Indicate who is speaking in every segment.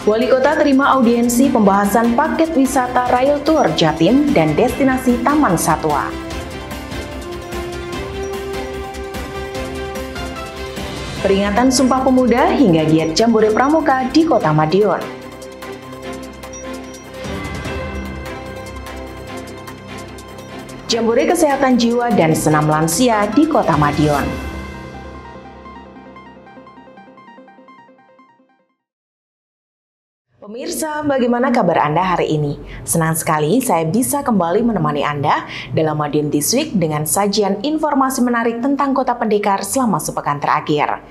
Speaker 1: Wali Kota terima audiensi pembahasan paket wisata Rail Tour Jatim dan destinasi Taman Satwa. Peringatan Sumpah Pemuda hingga giat Jambore Pramuka di Kota Madiun. Jambore Kesehatan Jiwa dan Senam Lansia di Kota Madiun. Pemirsa, bagaimana kabar Anda hari ini? Senang sekali saya bisa kembali menemani Anda dalam Madiun This Week dengan sajian informasi menarik tentang Kota Pendekar selama sepekan terakhir.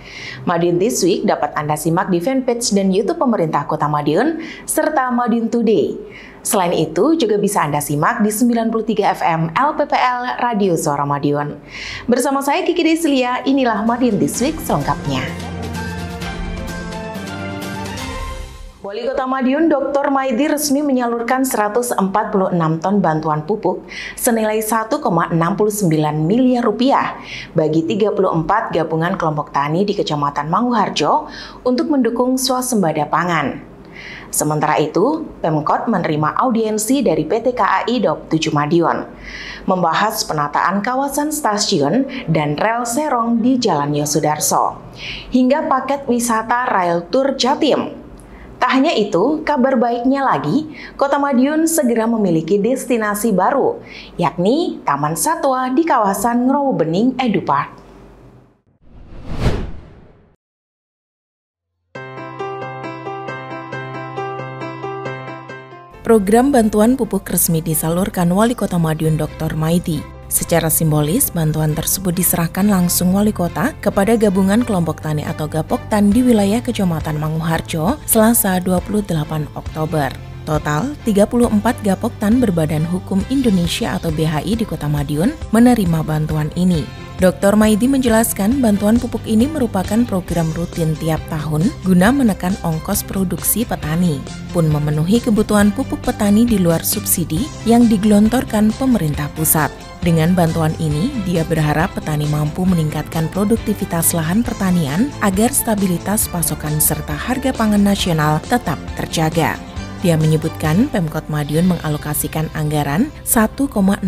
Speaker 1: Madiun This Week dapat Anda simak di fanpage dan YouTube pemerintah Kota Madiun, serta Madiun Today. Selain itu, juga bisa Anda simak di 93 FM LPPL Radio Suara Madiun. Bersama saya Kiki Deslia, inilah Madiun This Week selengkapnya. Wali Kota Madiun Dr. Maidi resmi menyalurkan 146 ton bantuan pupuk senilai 1,69 miliar rupiah bagi 34 gabungan kelompok tani di Kecamatan Manguharjo untuk mendukung swasembada pangan. Sementara itu, Pemkot menerima audiensi dari PT KAI Daup 7 Madiun, membahas penataan kawasan stasiun dan rel Serong di Jalan Yosudarso, hingga paket wisata Rail Tour Jatim. Tak hanya itu, kabar baiknya lagi, Kota Madiun segera memiliki destinasi baru, yakni Taman Satwa di kawasan Ngrowo Bening Edupark. Program bantuan pupuk resmi disalurkan Wali Kota Madiun Dr. Maidi. Secara simbolis, bantuan tersebut diserahkan langsung Wali Kota kepada Gabungan Kelompok Tani atau Gapoktan di wilayah Kecamatan Manguharjo Selasa 28 Oktober. Total, 34 Gapoktan berbadan hukum Indonesia atau BHI di Kota Madiun menerima bantuan ini. Dr. Maidi menjelaskan bantuan pupuk ini merupakan program rutin tiap tahun guna menekan ongkos produksi petani, pun memenuhi kebutuhan pupuk petani di luar subsidi yang digelontorkan pemerintah pusat. Dengan bantuan ini, dia berharap petani mampu meningkatkan produktivitas lahan pertanian agar stabilitas pasokan serta harga pangan nasional tetap terjaga. Dia menyebutkan Pemkot Madiun mengalokasikan anggaran 1,69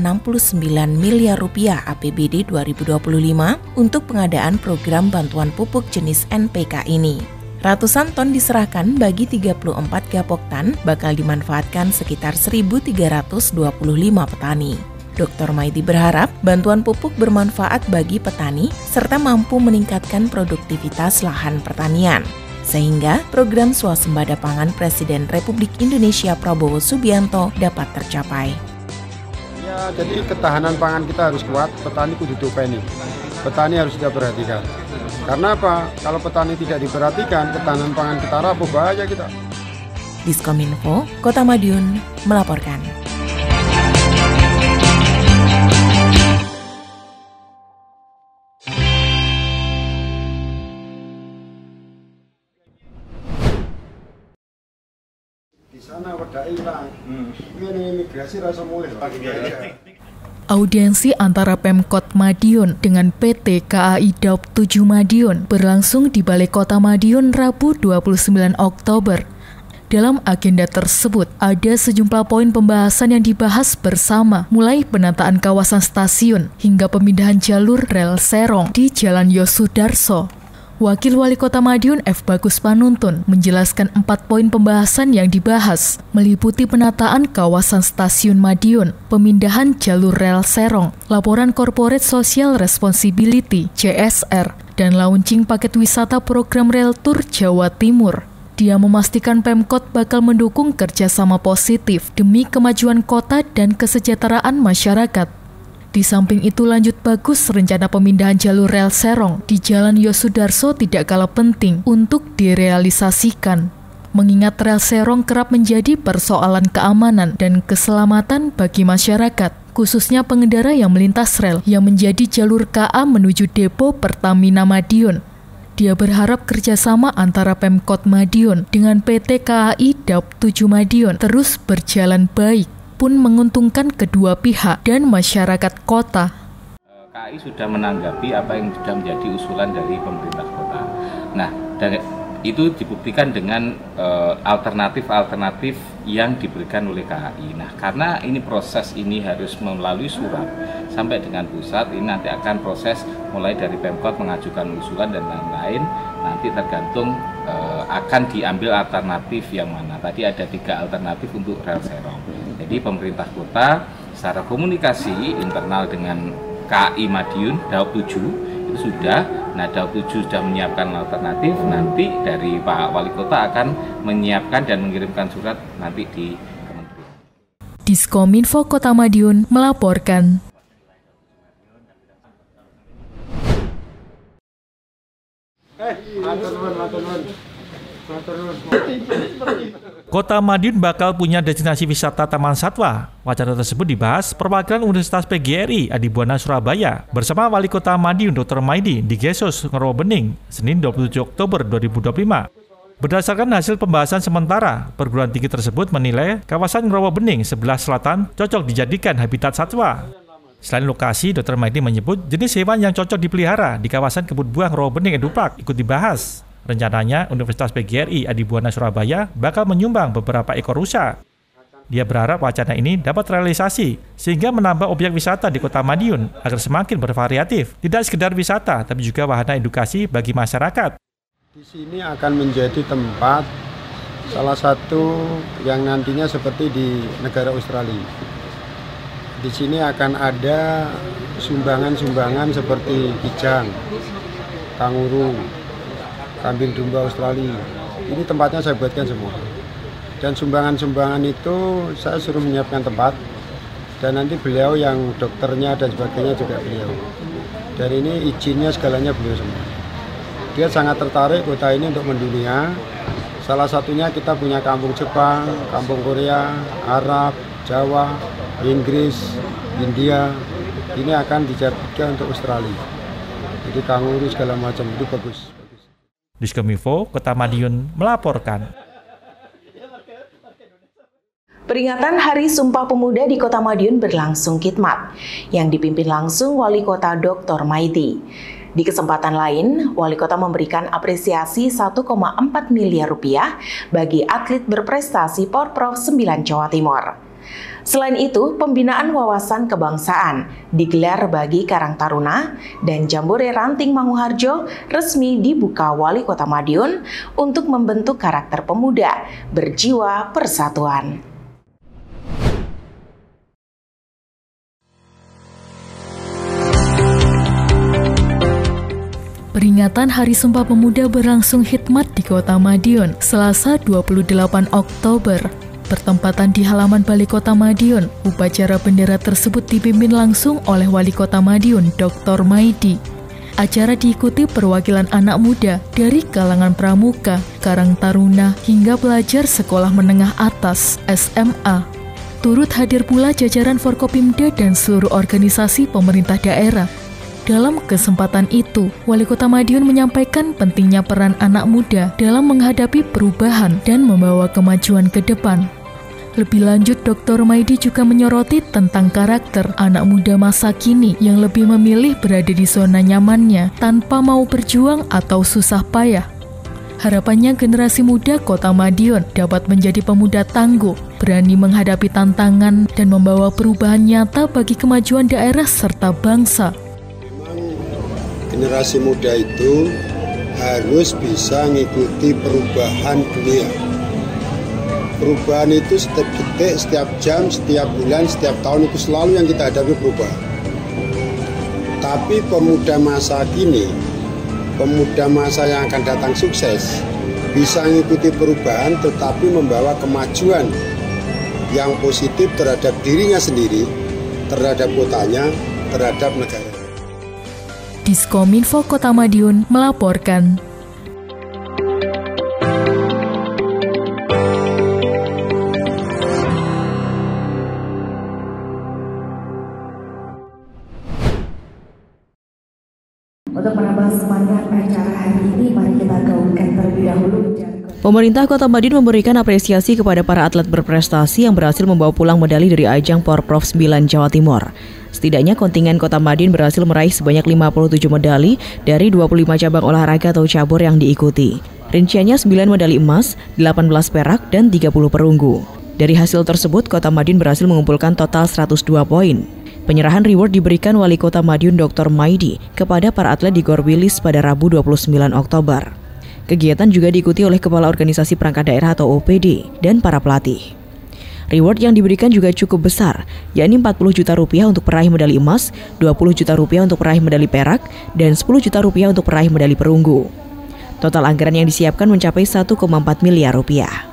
Speaker 1: miliar rupiah APBD 2025 untuk pengadaan program bantuan pupuk jenis NPK ini. Ratusan ton diserahkan bagi 34 Gapoktan bakal dimanfaatkan sekitar 1.325 petani. Dr. Maidi berharap bantuan pupuk bermanfaat bagi petani serta mampu meningkatkan produktivitas lahan pertanian, sehingga program swasembada pangan Presiden Republik Indonesia Prabowo Subianto dapat tercapai.
Speaker 2: Ya, jadi ketahanan pangan kita harus kuat, petani kudu dopeni. Petani harus kita perhatikan. Karena apa? Kalau petani tidak diperhatikan, ketahanan pangan kita rapuh, bahaya kita.
Speaker 1: Diskominfo, Kota Madiun melaporkan.
Speaker 2: Di sana wedake ilang. Ini imigrasi rasa mulih.
Speaker 3: Audiensi antara Pemkot Madiun dengan PT KAI Daup 7 Madiun berlangsung di Balai Kota Madiun Rabu 29 Oktober. Dalam agenda tersebut, ada sejumlah poin pembahasan yang dibahas bersama, mulai penataan kawasan stasiun hingga pemindahan jalur rel Serong di Jalan Yosudarso. Wakil Wali Kota Madiun F. Bagus Panuntun menjelaskan 4 poin pembahasan yang dibahas, meliputi penataan kawasan stasiun Madiun, pemindahan jalur rel Serong, laporan Corporate Social Responsibility (CSR), dan launching paket wisata program Rail Tour Jawa Timur. Dia memastikan Pemkot bakal mendukung kerjasama positif demi kemajuan kota dan kesejahteraan masyarakat. Di samping itu, lanjut Bagus, rencana pemindahan jalur rel Serong di Jalan Yosudarso tidak kalah penting untuk direalisasikan. Mengingat rel Serong kerap menjadi persoalan keamanan dan keselamatan bagi masyarakat, khususnya pengendara yang melintas rel yang menjadi jalur KA menuju depo Pertamina Madiun. Dia berharap kerjasama antara Pemkot Madiun dengan PT KAI Daup 7 Madiun terus berjalan baik, pun menguntungkan kedua pihak dan masyarakat kota.
Speaker 4: KAI sudah menanggapi apa yang sudah menjadi usulan dari pemerintah kota. Nah, itu dibuktikan dengan alternatif-alternatif yang diberikan oleh KAI. Nah, karena ini proses ini harus melalui surat sampai dengan pusat, ini nanti akan proses mulai dari Pemkot mengajukan usulan dan lain-lain, nanti tergantung akan diambil alternatif yang mana. Tadi ada 3 alternatif untuk rel serong. Jadi pemerintah kota secara komunikasi internal dengan KAI Madiun, Daop 7 itu sudah, nah Daop 7 sudah menyiapkan alternatif, nanti dari Pak Wali Kota akan menyiapkan dan mengirimkan surat nanti di Kementerian.
Speaker 3: Diskominfo Kota Madiun melaporkan.
Speaker 5: Kota Madiun bakal punya destinasi wisata Taman Satwa. Wacana tersebut dibahas perwakilan Universitas PGRI Adibuana Surabaya bersama Wali Kota Madiun Dr. Maidi di Gesos Ngerobening, Senin 27 Oktober 2025. Berdasarkan hasil pembahasan sementara, perguruan tinggi tersebut menilai kawasan Ngerobening sebelah selatan cocok dijadikan habitat satwa. Selain lokasi, Dr. Maidi menyebut jenis hewan yang cocok dipelihara di kawasan Kebun Buah Ngerobening Edupak ikut dibahas. Rencananya, Universitas PGRI Adibuana Surabaya bakal menyumbang beberapa ekor rusa. Dia berharap wacana ini dapat realisasi, sehingga menambah objek wisata di Kota Madiun agar semakin bervariatif. Tidak sekedar wisata, tapi juga wahana edukasi bagi masyarakat.
Speaker 2: Di sini akan menjadi tempat salah satu yang nantinya seperti di negara Australia. Di sini akan ada sumbangan-sumbangan seperti kijang, kanguru, kambing domba Australia. Ini tempatnya saya buatkan semua. Dan sumbangan-sumbangan itu saya suruh menyiapkan tempat. Dan nanti beliau yang dokternya dan sebagainya juga beliau. Dan ini izinnya segalanya beliau semua. Dia sangat tertarik kota ini untuk mendunia. Salah satunya kita punya kampung Jepang, kampung Korea, Arab, Jawa, Inggris, India. Ini akan dijadikan untuk Australia. Jadi kanguru segala macam itu bagus.
Speaker 5: Diskominfo Kota Madiun melaporkan.
Speaker 1: Peringatan Hari Sumpah Pemuda di Kota Madiun berlangsung khidmat yang dipimpin langsung Wali Kota Dr. Maidi. Di kesempatan lain, Wali Kota memberikan apresiasi 1,4 miliar rupiah bagi atlet berprestasi Porprov 9 Jawa Timur. Selain itu, pembinaan wawasan kebangsaan digelar bagi Karang Taruna dan Jambore Ranting Manguharjo resmi dibuka Wali Kota Madiun untuk membentuk karakter pemuda berjiwa persatuan.
Speaker 3: Peringatan Hari Sumpah Pemuda berlangsung khidmat di Kota Madiun, Selasa 28 Oktober. Bertempatan di halaman Balai Kota Madiun, upacara bendera tersebut dipimpin langsung oleh Wali Kota Madiun, Dr. Maidi. Acara diikuti perwakilan anak muda dari kalangan pramuka, Karang Taruna, hingga pelajar sekolah menengah atas, SMA. Turut hadir pula jajaran Forkopimda dan seluruh organisasi pemerintah daerah. Dalam kesempatan itu, Wali Kota Madiun menyampaikan pentingnya peran anak muda dalam menghadapi perubahan dan membawa kemajuan ke depan. Lebih lanjut, Dr. Maidi juga menyoroti tentang karakter anak muda masa kini yang lebih memilih berada di zona nyamannya tanpa mau berjuang atau susah payah. Harapannya generasi muda Kota Madiun dapat menjadi pemuda tangguh, berani menghadapi tantangan dan membawa perubahan nyata bagi kemajuan daerah serta bangsa.
Speaker 2: Generasi muda itu harus bisa mengikuti perubahan dunia. Perubahan itu setiap detik, setiap jam, setiap bulan, setiap tahun itu selalu yang kita hadapi perubahan. Tapi pemuda masa kini, pemuda masa yang akan datang sukses, bisa mengikuti perubahan tetapi membawa kemajuan yang positif terhadap dirinya sendiri, terhadap kotanya, terhadap negara.
Speaker 3: Diskominfo Kota Madiun melaporkan.
Speaker 6: Untuk menambah semangat acara hari ini, mari kita gaungkan terlebih dahulu.
Speaker 7: Pemerintah Kota Madiun memberikan apresiasi kepada para atlet berprestasi yang berhasil membawa pulang medali dari ajang Porprov 9 Jawa Timur. Setidaknya kontingen Kota Madiun berhasil meraih sebanyak 57 medali dari 25 cabang olahraga atau cabur yang diikuti. Rinciannya 9 medali emas, 18 perak, dan 30 perunggu. Dari hasil tersebut, Kota Madiun berhasil mengumpulkan total 102 poin. Penyerahan reward diberikan Wali Kota Madiun Dr. Maidi kepada para atlet di Gor Wilis pada Rabu 29 Oktober. Kegiatan juga diikuti oleh Kepala Organisasi Perangkat Daerah atau OPD dan para pelatih. Reward yang diberikan juga cukup besar, yakni 40 juta rupiah untuk peraih medali emas, 20 juta rupiah untuk peraih medali perak, dan 10 juta rupiah untuk peraih medali perunggu. Total anggaran yang disiapkan mencapai 1,4 miliar rupiah.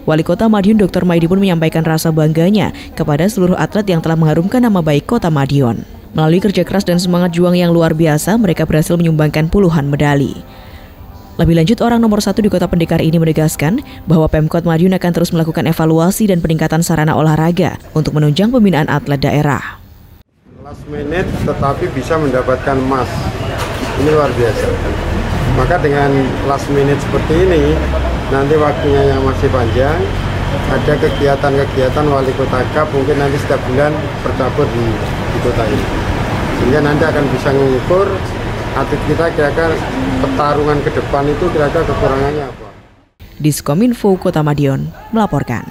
Speaker 7: Wali Kota Madiun Dr. Maidi pun menyampaikan rasa bangganya kepada seluruh atlet yang telah mengharumkan nama baik Kota Madiun. Melalui kerja keras dan semangat juang yang luar biasa, mereka berhasil menyumbangkan puluhan medali. Lebih lanjut, orang nomor 1 di Kota Pendekar ini menegaskan bahwa Pemkot Madiun akan terus melakukan evaluasi dan peningkatan sarana olahraga untuk menunjang pembinaan atlet daerah.
Speaker 2: Last minute tetapi bisa mendapatkan emas, ini luar biasa. Maka dengan last minute seperti ini, nanti waktunya yang masih panjang, ada kegiatan-kegiatan Wali Kota Cup mungkin nanti setiap bulan bercampur di kota ini. Sehingga nanti akan bisa mengukur atlet kita kira-kira pertarungan ke depan itu kira-kira kekurangannya apa.
Speaker 7: Diskominfo Kota Madiun melaporkan.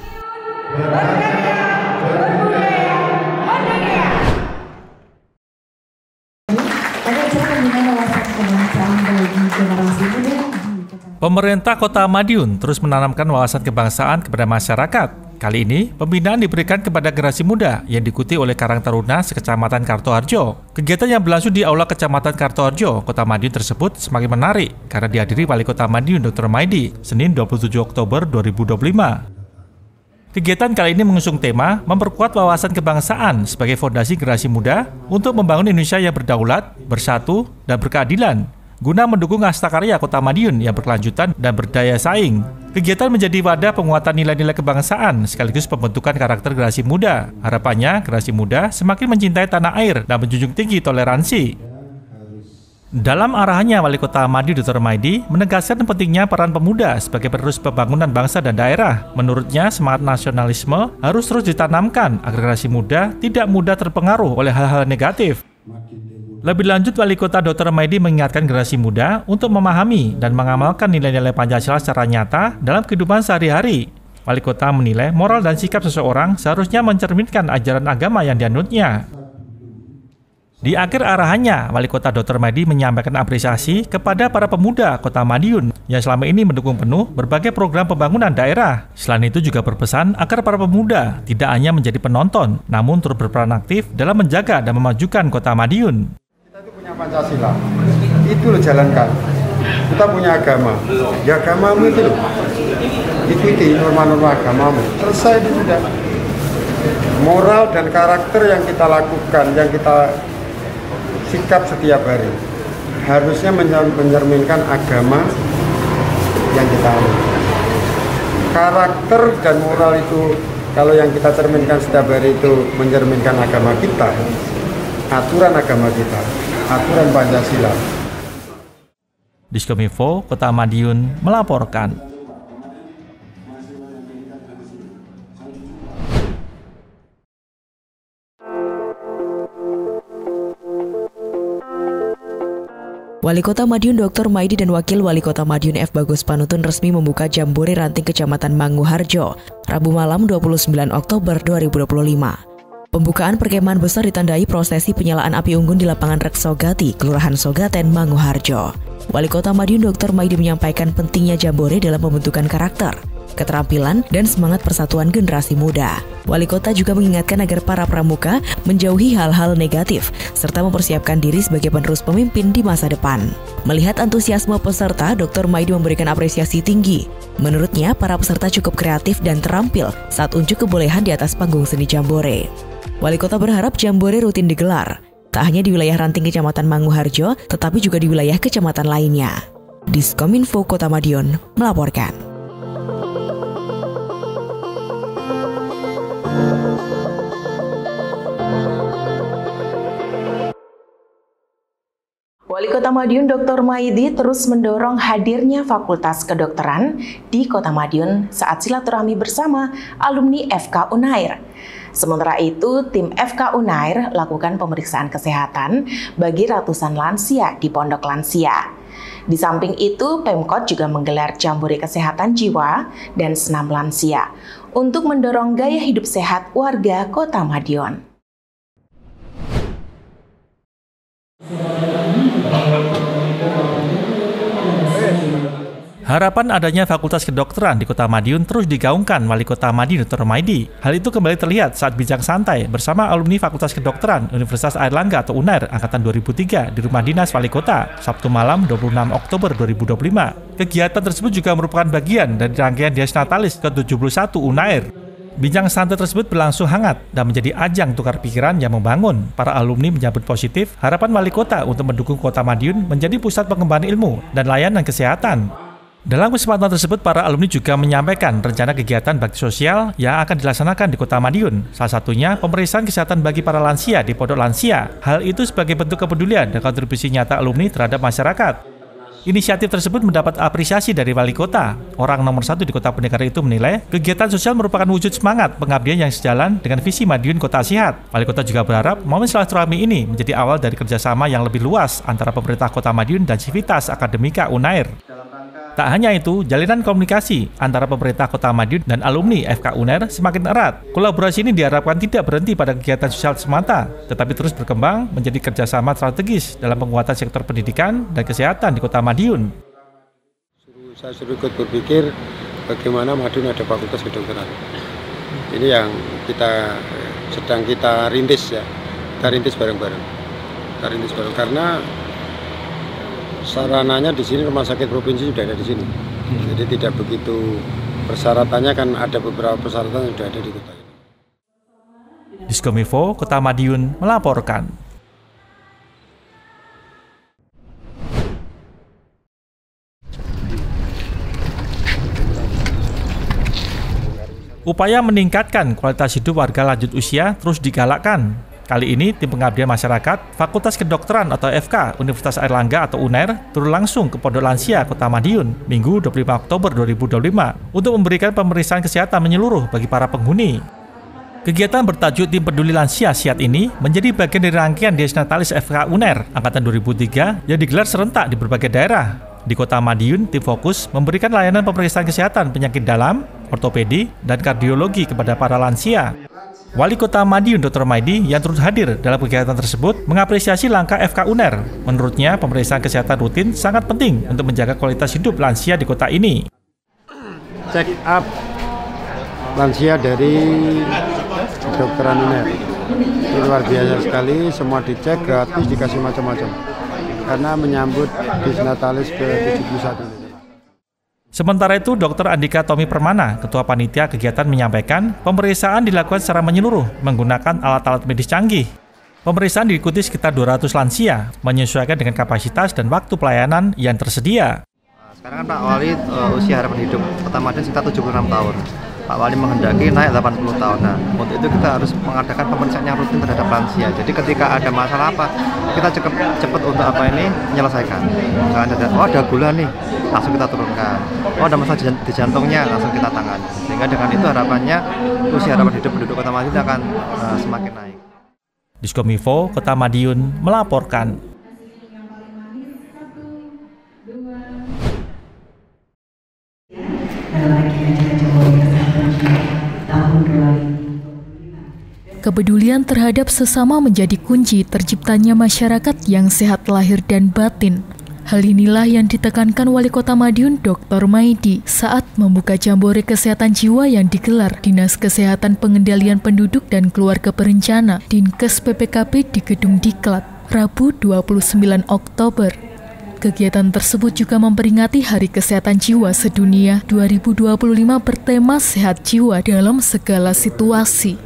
Speaker 5: Pemerintah Kota Madiun terus menanamkan wawasan kebangsaan kepada masyarakat. Kali ini, pembinaan diberikan kepada generasi muda yang diikuti oleh Karang Taruna sekecamatan Kartoharjo. Kegiatan yang berlangsung di Aula Kecamatan Kartoharjo, Kota Madiun tersebut semakin menarik karena dihadiri Wali Kota Madiun Dr. Maidi, Senin 27 Oktober 2025. Kegiatan kali ini mengusung tema memperkuat wawasan kebangsaan sebagai fondasi generasi muda untuk membangun Indonesia yang berdaulat, bersatu, dan berkeadilan, guna mendukung hastakarya Kota Madiun yang berkelanjutan dan berdaya saing. Kegiatan menjadi wadah penguatan nilai-nilai kebangsaan sekaligus pembentukan karakter generasi muda. Harapannya, generasi muda semakin mencintai tanah air dan menjunjung tinggi toleransi. Dalam arahannya, Wali Kota Madiun Dr. Maidi menegaskan pentingnya peran pemuda sebagai penerus pembangunan bangsa dan daerah. Menurutnya, semangat nasionalisme harus terus ditanamkan agar generasi muda tidak mudah terpengaruh oleh hal-hal negatif. Lebih lanjut, Wali Kota Dr. Maidi mengingatkan generasi muda untuk memahami dan mengamalkan nilai-nilai Pancasila secara nyata dalam kehidupan sehari-hari. Wali Kota menilai moral dan sikap seseorang seharusnya mencerminkan ajaran agama yang dianutnya. Di akhir arahannya, Wali Kota Dr. Maidi menyampaikan apresiasi kepada para pemuda Kota Madiun yang selama ini mendukung penuh berbagai program pembangunan daerah. Selain itu juga berpesan agar para pemuda tidak hanya menjadi penonton, namun turut berperan aktif dalam menjaga dan memajukan Kota Madiun.
Speaker 2: Pancasila itu lo jalankan. Kita punya agama, ya agamamu itu loh, ikuti norma-norma agamamu, selesai itu sudah. Moral dan karakter yang kita lakukan, yang kita sikap setiap hari harusnya mencerminkan agama yang kita anut. Karakter dan moral itu kalau yang kita cerminkan setiap hari itu mencerminkan agama kita, aturan agama kita, aturan Pancasila.
Speaker 5: Diskominfo Kota Madiun melaporkan.
Speaker 7: Wali Kota Madiun Dr. Maidi dan Wakil Wali Kota Madiun F. Bagus Panutun resmi membuka Jambore Ranting Kecamatan Manguharjo, Rabu malam 29 Oktober 2025. Pembukaan perkemahan besar ditandai prosesi penyalaan api unggun di lapangan Reksogati, Kelurahan Sogaten, Manguharjo. Wali Kota Madiun Dr. Maidi menyampaikan pentingnya Jambore dalam pembentukan karakter, keterampilan, dan semangat persatuan generasi muda. Wali Kota juga mengingatkan agar para pramuka menjauhi hal-hal negatif, serta mempersiapkan diri sebagai penerus pemimpin di masa depan. Melihat antusiasme peserta, Dr. Maidi memberikan apresiasi tinggi. Menurutnya, para peserta cukup kreatif dan terampil saat unjuk kebolehan di atas panggung seni Jambore. Wali Kota berharap Jambore rutin digelar, tak hanya di wilayah Ranting Kecamatan Manguharjo, tetapi juga di wilayah kecamatan lainnya. Diskominfo Kota Madiun melaporkan.
Speaker 1: Wali Kota Madiun Dr. Maidi terus mendorong hadirnya Fakultas Kedokteran di Kota Madiun saat silaturahmi bersama alumni FK Unair. Sementara itu, tim FK Unair lakukan pemeriksaan kesehatan bagi ratusan lansia di Pondok Lansia. Di samping itu, Pemkot juga menggelar jambore kesehatan jiwa dan senam lansia untuk mendorong gaya hidup sehat warga Kota Madiun.
Speaker 5: Harapan adanya Fakultas Kedokteran di Kota Madiun terus digaungkan Wali Kota Madiun Dr. Maidi. Hal itu kembali terlihat saat bincang santai bersama alumni Fakultas Kedokteran Universitas Airlangga atau UNAIR angkatan 2003 di Rumah Dinas Wali Kota, Sabtu malam 26 Oktober 2025. Kegiatan tersebut juga merupakan bagian dari rangkaian Dies Natalis ke-71 UNAIR. Bincang santai tersebut berlangsung hangat dan menjadi ajang tukar pikiran yang membangun. Para alumni menyambut positif harapan Wali Kota untuk mendukung Kota Madiun menjadi pusat pengembangan ilmu dan layanan kesehatan. Dalam kesempatan tersebut, para alumni juga menyampaikan rencana kegiatan bakti sosial yang akan dilaksanakan di Kota Madiun. Salah satunya pemeriksaan kesehatan bagi para lansia di Pondok Lansia. Hal itu sebagai bentuk kepedulian dan kontribusi nyata alumni terhadap masyarakat. Inisiatif tersebut mendapat apresiasi dari Wali Kota. Orang nomor 1 di Kota Pendekar itu menilai kegiatan sosial merupakan wujud semangat pengabdian yang sejalan dengan visi Madiun Kota Sehat. Wali Kota juga berharap momen silaturahmi ini menjadi awal dari kerjasama yang lebih luas antara pemerintah Kota Madiun dan Civitas Akademika UNAIR. Tak hanya itu, jalinan komunikasi antara pemerintah Kota Madiun dan alumni FK UNAIR semakin erat. Kolaborasi ini diharapkan tidak berhenti pada kegiatan sosial semata, tetapi terus berkembang menjadi kerjasama strategis dalam penguatan sektor pendidikan dan kesehatan di Kota Madiun.
Speaker 2: Saya suruh ikut berpikir bagaimana Madiun ada Fakultas Kedokteran. Ini yang sedang kita rintis ya, kita rintis bareng-bareng. Karena sarananya di sini rumah sakit provinsi sudah ada di sini, jadi tidak begitu persyaratannya, kan ada beberapa persyaratan yang sudah ada di kota ini.
Speaker 5: Diskominfo Kota Madiun melaporkan. Upaya meningkatkan kualitas hidup warga lanjut usia terus digalakkan. Kali ini, tim pengabdian masyarakat Fakultas Kedokteran atau FK Universitas Airlangga atau UNAIR turun langsung ke Pondok Lansia Kota Madiun Minggu 25 Oktober 2025 untuk memberikan pemeriksaan kesehatan menyeluruh bagi para penghuni. Kegiatan bertajuk Tim Peduli Lansia Sihat ini menjadi bagian dari rangkaian Dies Natalis FK UNAIR angkatan 2003 yang digelar serentak di berbagai daerah. Di Kota Madiun, tim fokus memberikan layanan pemeriksaan kesehatan penyakit dalam, ortopedi, dan kardiologi kepada para lansia. Wali Kota Madiun Dr. Maidi yang turut hadir dalam kegiatan tersebut mengapresiasi langkah FK UNAIR. Menurutnya, pemeriksaan kesehatan rutin sangat penting untuk menjaga kualitas hidup lansia di kota ini.
Speaker 2: Check up lansia dari kedokteran UNAIR ini luar biasa sekali, semua dicek gratis, dikasih macam-macam karena menyambut Dies Natalis ke-71.
Speaker 5: Sementara itu, Dr. Andika Tommy Permana, Ketua Panitia Kegiatan menyampaikan pemeriksaan dilakukan secara menyeluruh menggunakan alat-alat medis canggih. Pemeriksaan diikuti sekitar 200 lansia, menyesuaikan dengan kapasitas dan waktu pelayanan yang tersedia.
Speaker 8: Sekarang kan Pak Wali usia harapan hidup Kota Madiun sekitar 76 tahun. Pak Wali menghendaki naik 80 tahun. Nah, untuk itu kita harus mengadakan pemeriksaan yang rutin terhadap lansia. Jadi ketika ada masalah apa, kita cepat untuk menyelesaikan. Misalnya ada gula nih, langsung kita turunkan. Ada masalah di jantungnya, langsung kita tangani. Sehingga dengan itu harapannya usia harapan hidup penduduk Kota Madiun akan semakin naik.
Speaker 5: Diskominfo Kota Madiun melaporkan.
Speaker 3: Kepedulian terhadap sesama menjadi kunci terciptanya masyarakat yang sehat lahir dan batin. Hal inilah yang ditekankan Wali Kota Madiun Dr. Maidi saat membuka jambore kesehatan jiwa yang digelar Dinas Kesehatan Pengendalian Penduduk dan Keluarga Berencana Dinkes PPKP di Gedung Diklat, Rabu 29 Oktober. Kegiatan tersebut juga memperingati Hari Kesehatan Jiwa Sedunia 2025 bertema Sehat Jiwa dalam segala situasi.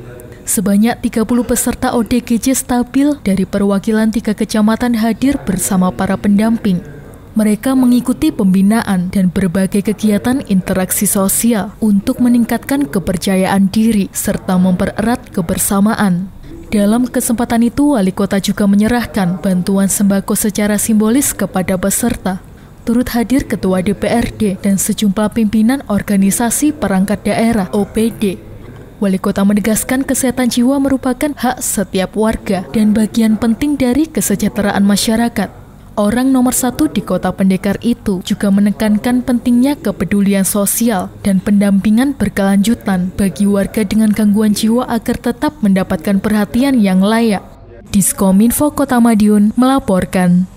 Speaker 3: Sebanyak 30 peserta ODGJ stabil dari perwakilan 3 kecamatan hadir bersama para pendamping. Mereka mengikuti pembinaan dan berbagai kegiatan interaksi sosial untuk meningkatkan kepercayaan diri serta mempererat kebersamaan. Dalam kesempatan itu, Wali Kota juga menyerahkan bantuan sembako secara simbolis kepada peserta. Turut hadir Ketua DPRD dan sejumlah pimpinan organisasi perangkat daerah OPD. Wali Kota menegaskan kesehatan jiwa merupakan hak setiap warga dan bagian penting dari kesejahteraan masyarakat. Orang nomor satu di Kota Pendekar itu juga menekankan pentingnya kepedulian sosial dan pendampingan berkelanjutan bagi warga dengan gangguan jiwa agar tetap mendapatkan perhatian yang layak. Diskominfo Kota Madiun melaporkan.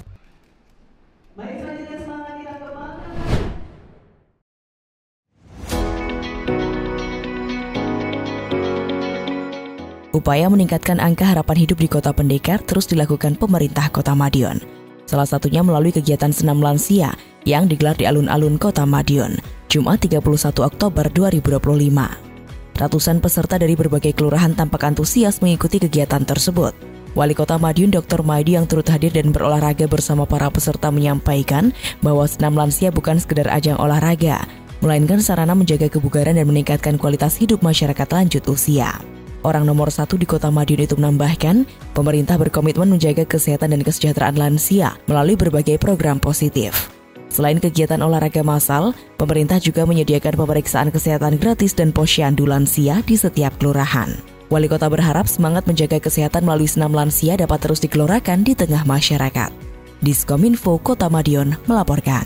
Speaker 7: Upaya meningkatkan angka harapan hidup di Kota Pendekar terus dilakukan pemerintah Kota Madiun. Salah satunya melalui kegiatan senam lansia yang digelar di alun-alun Kota Madiun, Jumat 31 Oktober 2025. Ratusan peserta dari berbagai kelurahan tampak antusias mengikuti kegiatan tersebut. Wali Kota Madiun Dr. Maidi yang turut hadir dan berolahraga bersama para peserta menyampaikan bahwa senam lansia bukan sekedar ajang olahraga, melainkan sarana menjaga kebugaran dan meningkatkan kualitas hidup masyarakat lanjut usia. Orang nomor satu di Kota Madiun itu menambahkan, pemerintah berkomitmen menjaga kesehatan dan kesejahteraan lansia melalui berbagai program positif. Selain kegiatan olahraga massal, pemerintah juga menyediakan pemeriksaan kesehatan gratis dan posyandu lansia di setiap kelurahan. Wali Kota berharap semangat menjaga kesehatan melalui senam lansia dapat terus digelorakan di tengah masyarakat. Diskominfo Kota Madiun melaporkan.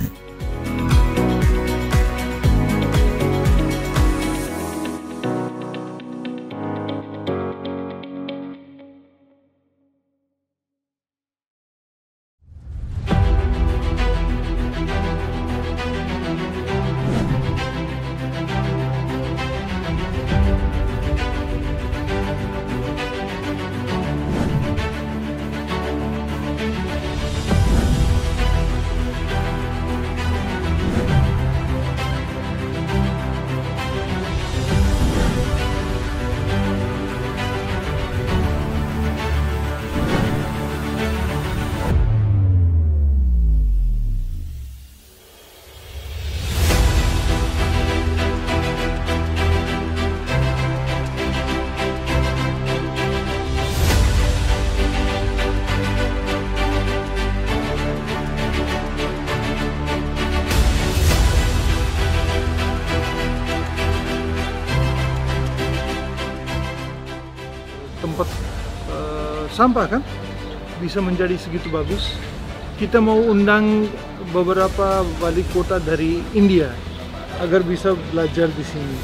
Speaker 9: Tempat sampah kan bisa menjadi segitu bagus. Kita mau undang beberapa wali kota dari India agar bisa belajar di sini.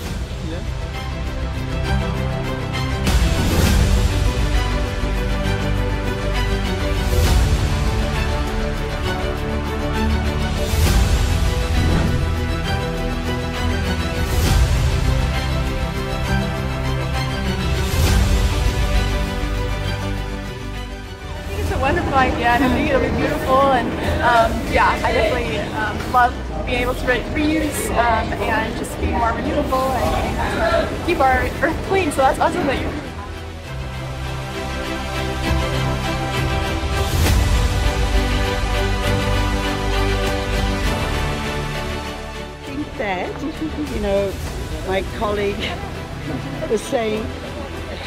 Speaker 9: Ya.
Speaker 10: Wonderful idea, and I think it'll be beautiful. And yeah, I definitely love being able to reuse and just be more renewable and keep our earth clean. So that's awesome that you.
Speaker 11: I think that, you know, my colleague was saying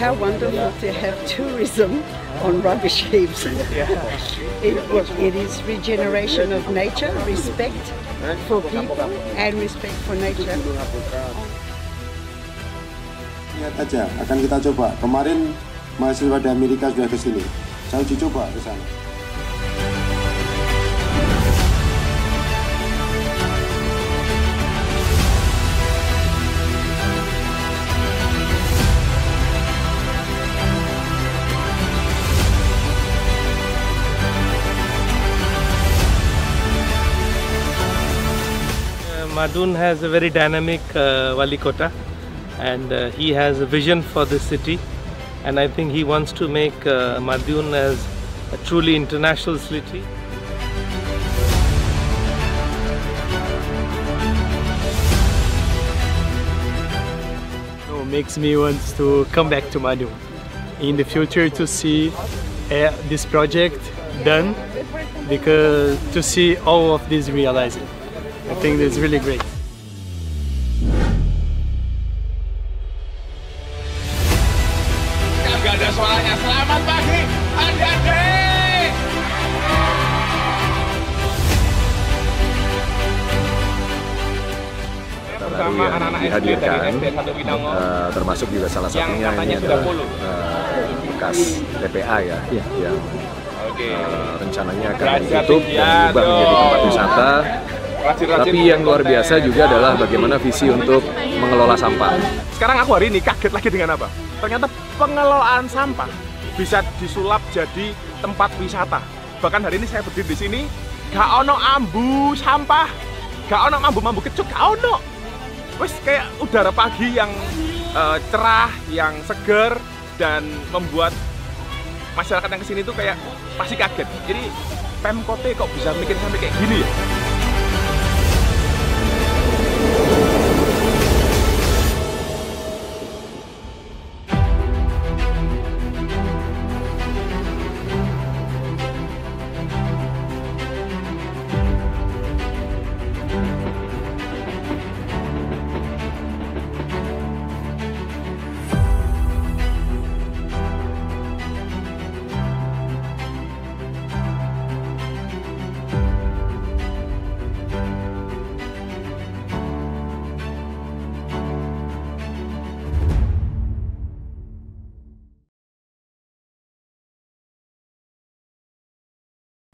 Speaker 11: how wonderful to have tourism on rubbish heaps. It is regeneration of nature, respect for people and respect for nature.
Speaker 2: Lihat aja, akan kita coba. Kemarin mahasiswa dari Amerika sudah ke sini. Saya uji coba ke sana.
Speaker 9: Madun has a very dynamic Wali Kota, and he has a vision for this city, and I think he wants to make Madun as a truly international city.
Speaker 12: Makes me want to come back to Madun in the future to see this project done, because to see all of this realized. I think it's really great.
Speaker 13: Gak ada suaranya. Selamat pagi, adik-adik.
Speaker 14: Baru yang dihadirkan, termasuk juga salah satunya ini adalah bekas TPA ya, yang rencananya akan ditutup dan diubah menjadi tempat wisata. Tapi yang luar biasa juga adalah bagaimana visi untuk mengelola sampah.
Speaker 15: Sekarang aku hari ini kaget lagi dengan apa? Ternyata pengelolaan sampah bisa disulap jadi tempat wisata. Bahkan hari ini saya berdiri di sini, gak ono ambu sampah, gak ono ambu kecut, gak ono. Wes kayak udara pagi yang cerah, yang seger, dan membuat masyarakat yang kesini tuh kayak pasti kaget. Jadi Pemkote kok bisa mikir sampai kayak gini ya?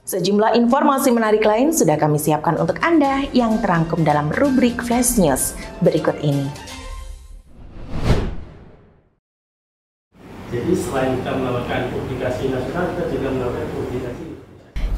Speaker 1: Sejumlah informasi menarik lain sudah kami siapkan untuk Anda yang terangkum dalam rubrik Flash News berikut ini.
Speaker 16: Jadi selain kita melakukan publikasi nasional, kita juga melakukan publikasi.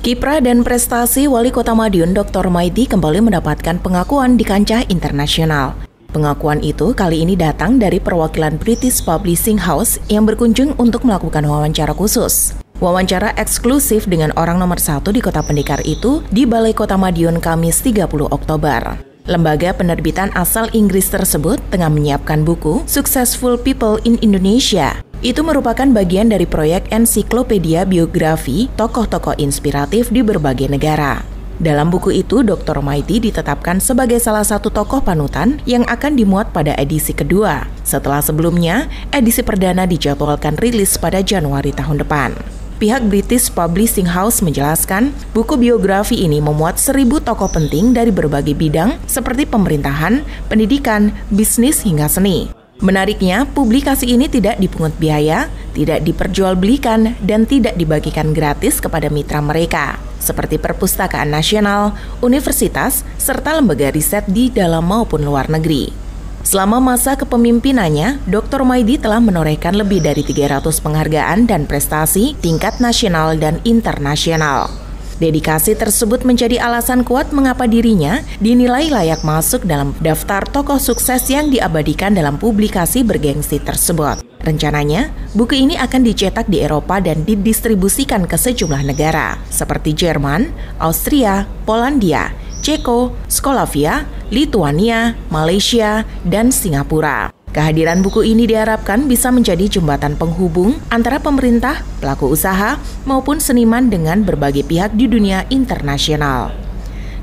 Speaker 1: Kiprah dan prestasi Wali Kota Madiun Dr. Maidi kembali mendapatkan pengakuan di kancah internasional. Pengakuan itu kali ini datang dari perwakilan British Publishing House yang berkunjung untuk melakukan wawancara khusus. Wawancara eksklusif dengan orang nomor 1 di Kota Pendekar itu di Balai Kota Madiun Kamis 30 Oktober. Lembaga penerbitan asal Inggris tersebut tengah menyiapkan buku Successful People in Indonesia. Itu merupakan bagian dari proyek ensiklopedia biografi tokoh-tokoh inspiratif di berbagai negara. Dalam buku itu, Dr. Maidi ditetapkan sebagai salah satu tokoh panutan yang akan dimuat pada edisi kedua, setelah sebelumnya edisi perdana dijadwalkan rilis pada Januari tahun depan. Pihak British Publishing House menjelaskan, buku biografi ini memuat 1.000 tokoh penting dari berbagai bidang seperti pemerintahan, pendidikan, bisnis hingga seni. Menariknya, publikasi ini tidak dipungut biaya, tidak diperjualbelikan, dan tidak dibagikan gratis kepada mitra mereka, seperti Perpustakaan Nasional, universitas, serta lembaga riset di dalam maupun luar negeri. Selama masa kepemimpinannya, Dr. Maidi telah menorehkan lebih dari 300 penghargaan dan prestasi tingkat nasional dan internasional. Dedikasi tersebut menjadi alasan kuat mengapa dirinya dinilai layak masuk dalam daftar tokoh sukses yang diabadikan dalam publikasi bergengsi tersebut. Rencananya, buku ini akan dicetak di Eropa dan didistribusikan ke sejumlah negara, seperti Jerman, Austria, Polandia, Ceko, Skolavia, Lituania, Malaysia, dan Singapura. Kehadiran buku ini diharapkan bisa menjadi jembatan penghubung antara pemerintah, pelaku usaha, maupun seniman dengan berbagai pihak di dunia internasional.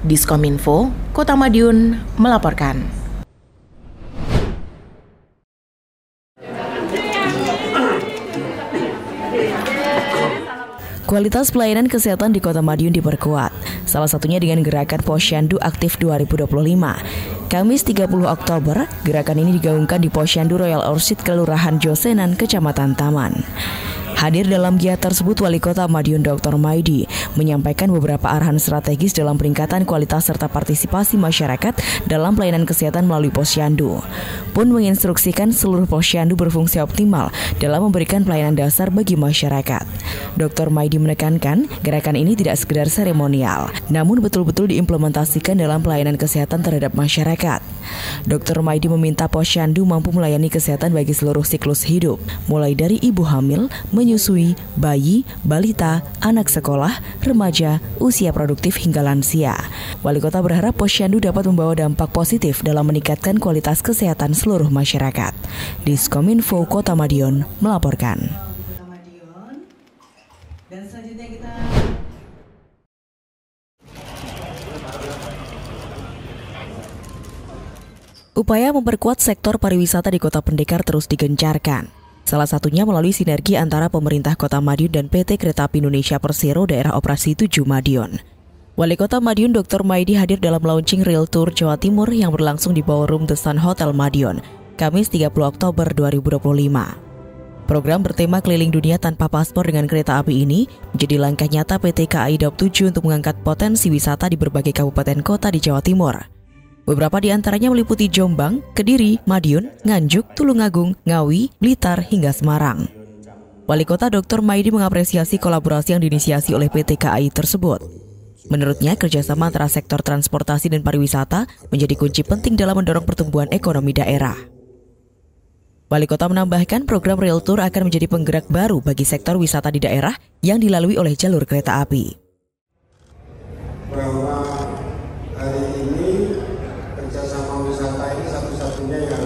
Speaker 1: Diskominfo, Kota Madiun, melaporkan.
Speaker 7: Kualitas pelayanan kesehatan di Kota Madiun diperkuat, salah satunya dengan gerakan Posyandu Aktif 2025. Kamis 30 Oktober, gerakan ini digaungkan di Posyandu Royal Orchid Kelurahan Josenan, Kecamatan Taman. Hadir dalam giat tersebut, Wali Kota Madiun Dr. Maidi menyampaikan beberapa arahan strategis dalam peningkatan kualitas serta partisipasi masyarakat dalam pelayanan kesehatan melalui posyandu. Pun menginstruksikan seluruh posyandu berfungsi optimal dalam memberikan pelayanan dasar bagi masyarakat. Dr. Maidi menekankan, gerakan ini tidak sekedar seremonial, namun betul-betul diimplementasikan dalam pelayanan kesehatan terhadap masyarakat. Dr. Maidi meminta posyandu mampu melayani kesehatan bagi seluruh siklus hidup, mulai dari ibu hamil, menyusui, bayi, balita, anak sekolah, remaja, usia produktif hingga lansia. Wali Kota berharap posyandu dapat membawa dampak positif dalam meningkatkan kualitas kesehatan seluruh masyarakat. Diskominfo Kota Madiun melaporkan.
Speaker 17: Dan selanjutnya kita
Speaker 7: Upaya memperkuat sektor pariwisata di Kota Pendekar terus digencarkan. Salah satunya melalui sinergi antara pemerintah Kota Madiun dan PT Kereta Api Indonesia Persero Daerah Operasi 7 Madiun. Wali Kota Madiun Dr. Maidi hadir dalam launching Rail Tour Jawa Timur yang berlangsung di Ballroom The Sun Hotel Madiun, Kamis 30 Oktober 2025. Program bertema keliling dunia tanpa paspor dengan kereta api ini menjadi langkah nyata PT KAI Daob 7 untuk mengangkat potensi wisata di berbagai kabupaten kota di Jawa Timur. Beberapa di antaranya meliputi Jombang, Kediri, Madiun, Nganjuk, Tulungagung, Ngawi, Blitar, hingga Semarang. Wali Kota Dr. Maidi mengapresiasi kolaborasi yang diinisiasi oleh PT KAI tersebut. Menurutnya, kerjasama antara sektor transportasi dan pariwisata menjadi kunci penting dalam mendorong pertumbuhan ekonomi daerah. Wali Kota menambahkan program Rail Tour akan menjadi penggerak baru bagi sektor wisata di daerah yang dilalui oleh jalur kereta api.
Speaker 2: Bahwa hari ini kerjasama wisata ini satu-satunya yang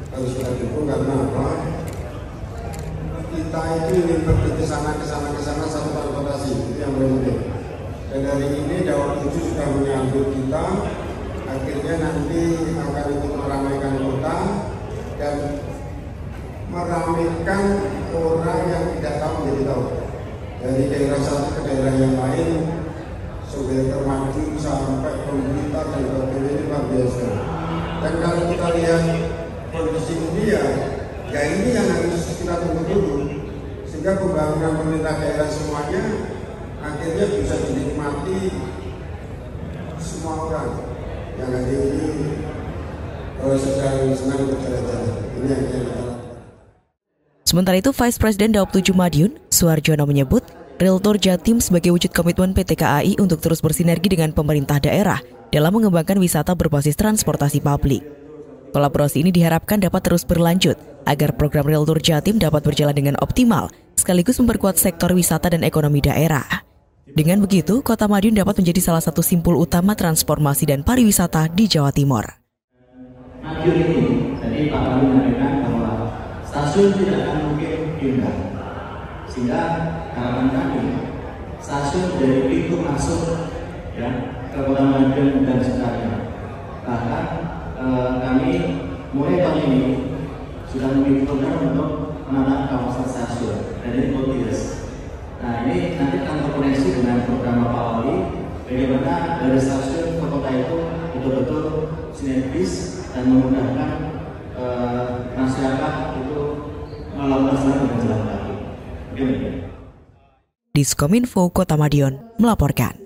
Speaker 2: harus kita dukung karena apa? Kita itu ingin pergi ke sana satu transportasi, itu yang penting. Dan hari ini Daob 7 sudah menyambut kita, akhirnya nanti akan ikut meramaikan kota dan meramaikan orang yang tidak tahu menjadi tahu. Dari daerah satu ke daerah yang lain, sudah termaju sampai pemerintah dan sebagainya, ini luar biasa. Dan kalau kita lihat kondisi India, ya ini yang harus kita tunggu dulu, sehingga pembangunan pemerintah daerah semuanya akhirnya bisa dinikmati semua orang yang ada ini sedang senang berjalan-jalan. Ini yang kita lakukan.
Speaker 7: Sementara itu, Vice President Daob 7 Madiun, Suharjono menyebut, Rail Tour Jatim sebagai wujud komitmen PT KAI untuk terus bersinergi dengan pemerintah daerah dalam mengembangkan wisata berbasis transportasi publik. Kolaborasi ini diharapkan dapat terus berlanjut agar program Rail Tour Jatim dapat berjalan dengan optimal, sekaligus memperkuat sektor wisata dan ekonomi daerah. Dengan begitu, Kota Madiun dapat menjadi salah satu simpul utama transformasi dan pariwisata di Jawa Timur.
Speaker 16: Madiun ini, tadi Pak Wali menyampaikan bahwa stasiun tidak akan mungkin pindah, sehingga harapan kami stasiun dari pintu masuk ya ke Kota Madiun dan sekitarnya. Bahkan kami mulai tahun ini sudah memiliki program untuk menata kawasan stasiun dan ini multi-years. Nah, ini nanti akan terkoneksi dengan program Pak Wali, bagaimana dari stasiun ke kota itu betul-betul sinergis dan memudahkan masyarakat itu melakukan sesuatu dengan jalan kaki.
Speaker 7: Diskominfo Kota Madiun melaporkan.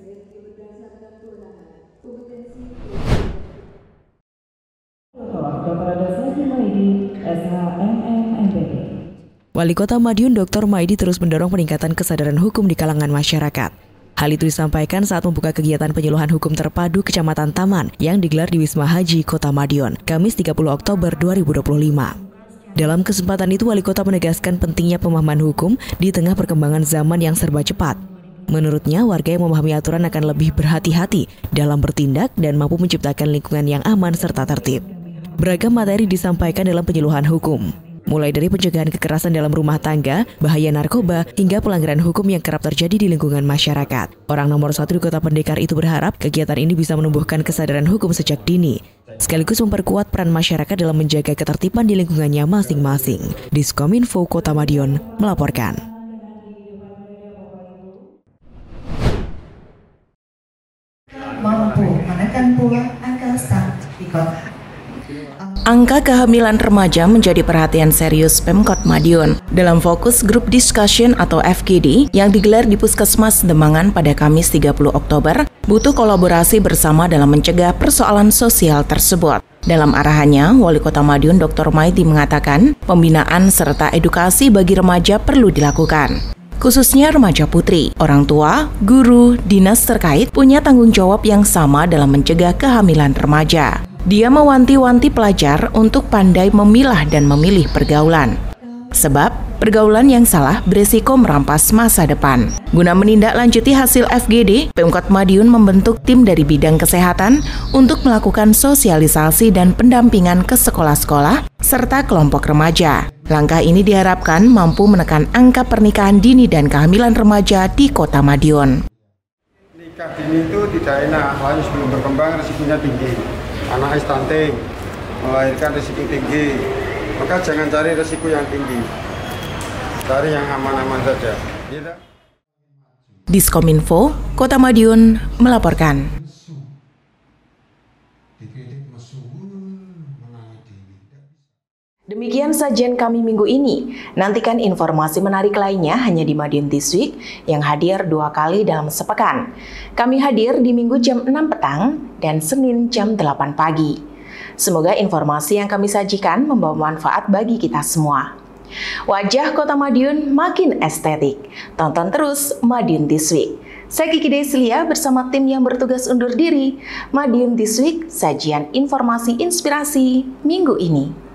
Speaker 7: Wali Kota Madiun Dr. Maidi terus mendorong peningkatan kesadaran hukum di kalangan masyarakat. Hal itu disampaikan saat membuka kegiatan penyuluhan hukum terpadu Kecamatan Taman yang digelar di Wisma Haji Kota Madiun, Kamis 30 Oktober 2025. Dalam kesempatan itu, Wali Kota menegaskan pentingnya pemahaman hukum di tengah perkembangan zaman yang serba cepat. Menurutnya, warga yang memahami aturan akan lebih berhati-hati dalam bertindak dan mampu menciptakan lingkungan yang aman serta tertib. Beragam materi disampaikan dalam penyuluhan hukum, mulai dari pencegahan kekerasan dalam rumah tangga, bahaya narkoba, hingga pelanggaran hukum yang kerap terjadi di lingkungan masyarakat. Orang nomor 1 di Kota Pendekar itu berharap kegiatan ini bisa menumbuhkan kesadaran hukum sejak dini, sekaligus memperkuat peran masyarakat dalam menjaga ketertiban di lingkungannya masing-masing. Diskominfo Kota Madiun melaporkan.
Speaker 6: Mampu menekan pula angka stunting di kota.
Speaker 1: Angka kehamilan remaja menjadi perhatian serius Pemkot Madiun dalam fokus Group Discussion atau FGD yang digelar di Puskesmas Demangan pada Kamis 30 Oktober, butuh kolaborasi bersama dalam mencegah persoalan sosial tersebut. Dalam arahannya, Wali Kota Madiun Dr. Maidi mengatakan pembinaan serta edukasi bagi remaja perlu dilakukan. Khususnya remaja putri, orang tua, guru, dinas terkait punya tanggung jawab yang sama dalam mencegah kehamilan remaja. Dia mewanti-wanti pelajar untuk pandai memilah dan memilih pergaulan. Sebab, pergaulan yang salah beresiko merampas masa depan. Guna menindaklanjuti hasil FGD, Pemkot Madiun membentuk tim dari bidang kesehatan untuk melakukan sosialisasi dan pendampingan ke sekolah-sekolah serta kelompok remaja. Langkah ini diharapkan mampu menekan angka pernikahan dini dan kehamilan remaja di Kota Madiun.
Speaker 2: Nikah dini itu tidak enak, apalagi sebelum berkembang risikonya tinggi. Anak stunting, melahirkan risiko tinggi, maka jangan cari risiko yang tinggi, cari yang aman-aman saja.
Speaker 1: Diskominfo Kota Madiun melaporkan. Demikian sajian kami minggu ini. Nantikan informasi menarik lainnya hanya di Madiun This Week yang hadir 2 kali dalam sepekan. Kami hadir di Minggu jam 6 petang dan Senin jam 8 pagi. Semoga informasi yang kami sajikan membawa manfaat bagi kita semua. Wajah Kota Madiun makin estetik. Tonton terus Madiun This Week. Saya Kiki Deslia bersama tim yang bertugas undur diri. Madiun This Week, sajian informasi inspirasi minggu ini.